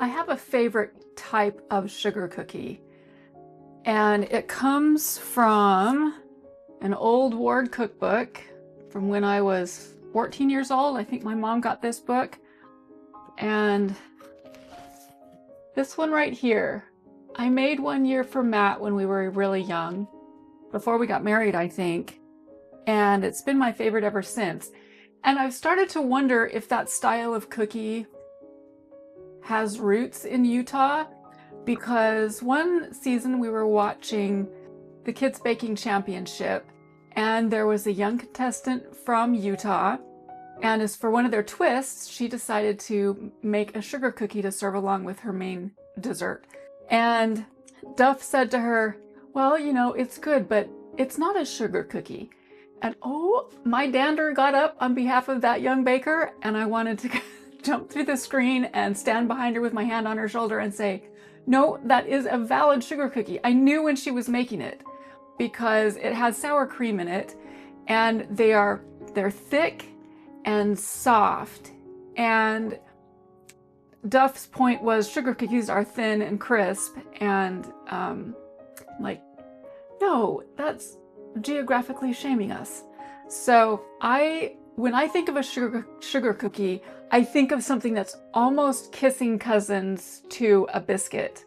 I have a favorite type of sugar cookie, and it comes from an old Ward cookbook from when I was 14 years old. I think my mom got this book, and this one right here, I made one year for Matt when we were really young, before we got married, I think, and it's been my favorite ever since. And I've started to wonder if that style of cookie has roots in Utah, because one season we were watching the Kids Baking Championship, and there was a young contestant from Utah, and as for one of their twists, she decided to make a sugar cookie to serve along with her main dessert. And Duff said to her, well, you know, it's good, but it's not a sugar cookie. And oh, my dander got up on behalf of that young baker, and I wanted to jump through the screen and stand behind her with my hand on her shoulder and say, no, that is a valid sugar cookie. I knew when she was making it because it has sour cream in it, and they're thick and soft. And Duff's point was sugar cookies are thin and crisp, and like, no, that's geographically shaming us. So when I think of a sugar cookie, I think of something that's almost kissing cousins to a biscuit.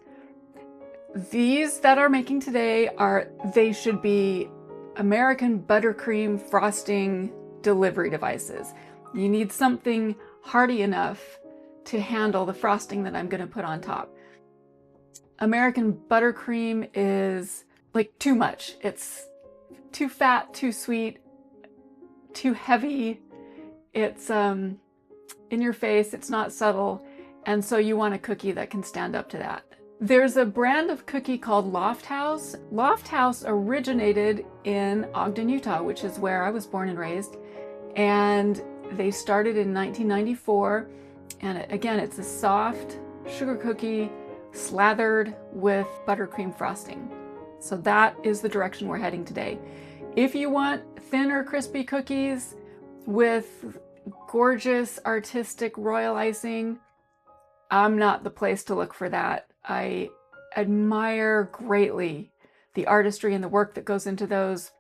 These that are making today they should be American buttercream frosting delivery devices. You need something hearty enough to handle the frosting that I'm going to put on top. American buttercream is like too much. It's too fat, too sweet, too heavy. It's in your face, it's not subtle, and so you want a cookie that can stand up to that. There's a brand of cookie called Loft House. Loft House originated in Ogden, Utah, which is where I was born and raised, and they started in 1994, and again, it's a soft sugar cookie slathered with buttercream frosting. So that is the direction we're heading today. If you want thinner, crispy cookies with gorgeous, artistic royal icing, I'm not the place to look for that. I admire greatly the artistry and the work that goes into those,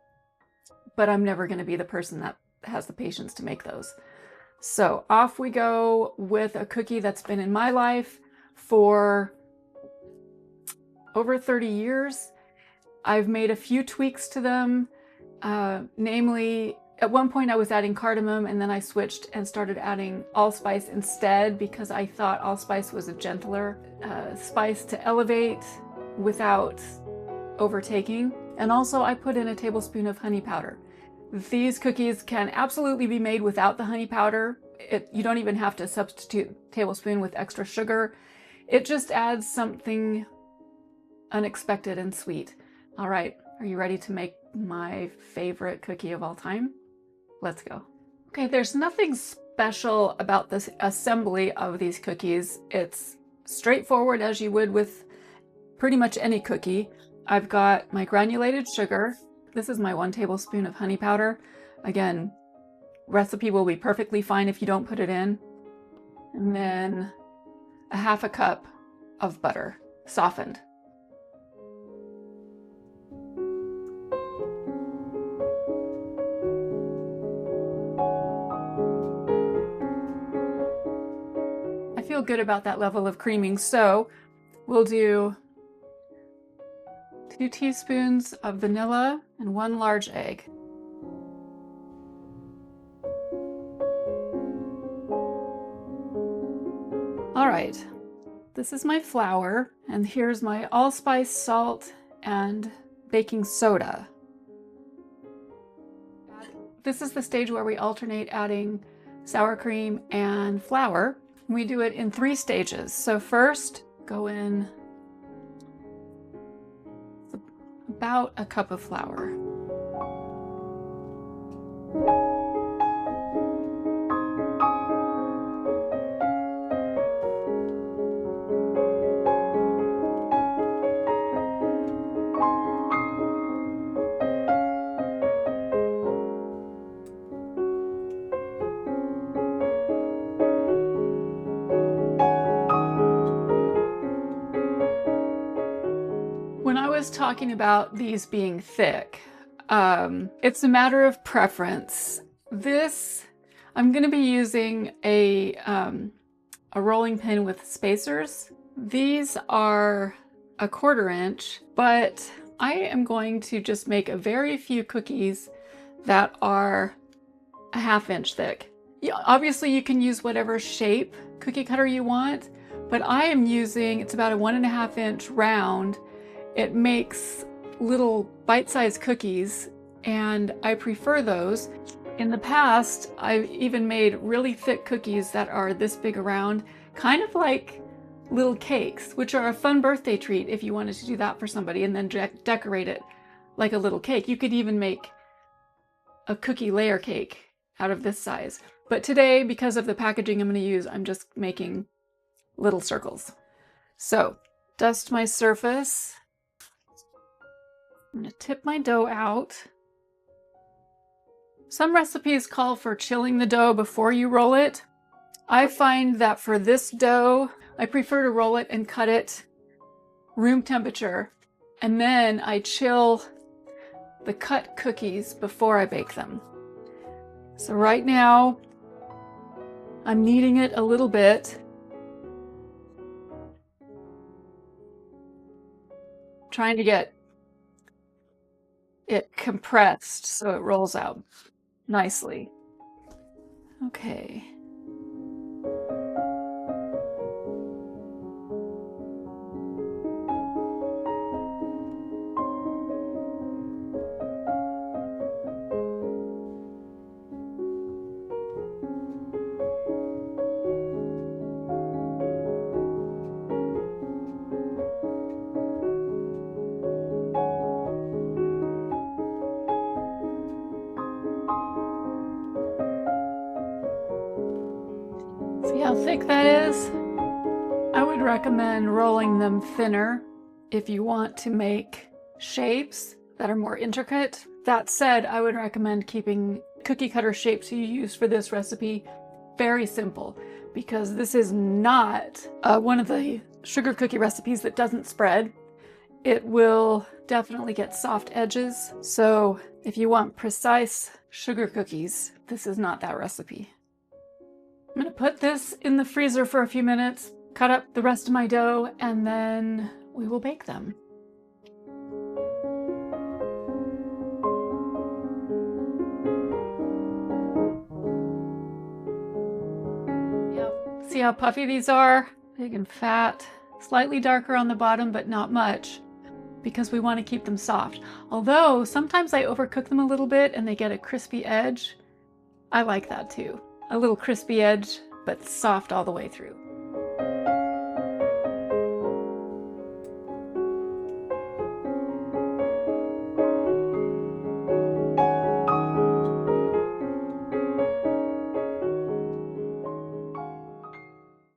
but I'm never going to be the person that has the patience to make those. So off we go with a cookie that's been in my life for over 30 years. I've made a few tweaks to them, namely, at one point I was adding cardamom, and then I switched and started adding allspice instead because I thought allspice was a gentler spice to elevate without overtaking. And also I put in a tablespoon of honey powder. These cookies can absolutely be made without the honey powder. You don't even have to substitute a tablespoon with extra sugar. It just adds something unexpected and sweet. All right, are you ready to make my favorite cookie of all time? Let's go. Okay, there's nothing special about this assembly of these cookies. It's straightforward as you would with pretty much any cookie. I've got my granulated sugar. This is my 1 tablespoon of honey powder. Again, recipe will be perfectly fine if you don't put it in. And then a 1/2 cup of butter, softened. I feel good about that level of creaming, so we'll do 2 teaspoons of vanilla and 1 large egg. All right, this is my flour, and here's my allspice, salt, and baking soda. This is the stage where we alternate adding sour cream and flour. We do it in 3 stages. So first, go in about a cup of flour. was talking about these being thick. It's a matter of preference. This, I'm going to be using a rolling pin with spacers. These are a 1/4 inch, but I am going to just make a very few cookies that are a 1/2 inch thick. Obviously you can use whatever shape cookie cutter you want, but I am using, it's about a 1.5 inch round. It makes little bite-sized cookies and I prefer those. In the past, I've even made really thick cookies that are this big around, kind of like little cakes, which are a fun birthday treat if you wanted to do that for somebody and then decorate it like a little cake. You could even make a cookie layer cake out of this size. But today, because of the packaging I'm going to use, I'm just making little circles. So, dust my surface. I'm going to tip my dough out. Some recipes call for chilling the dough before you roll it. I find that for this dough, I prefer to roll it and cut it room temperature, and then I chill the cut cookies before I bake them. So right now, I'm kneading it a little bit. Trying to get it compressed so it rolls out nicely. Okay. See how thick that is? I would recommend rolling them thinner if you want to make shapes that are more intricate. That said, I would recommend keeping cookie cutter shapes you use for this recipe very simple, because this is not one of the sugar cookie recipes that doesn't spread. It will definitely get soft edges. So if you want precise sugar cookies, this is not that recipe. I'm going to put this in the freezer for a few minutes, cut up the rest of my dough, and then we will bake them. Yep. See how puffy these are? Big and fat. Slightly darker on the bottom, but not much, because we want to keep them soft. Although sometimes I overcook them a little bit and they get a crispy edge. I like that too. A little crispy edge, but soft all the way through.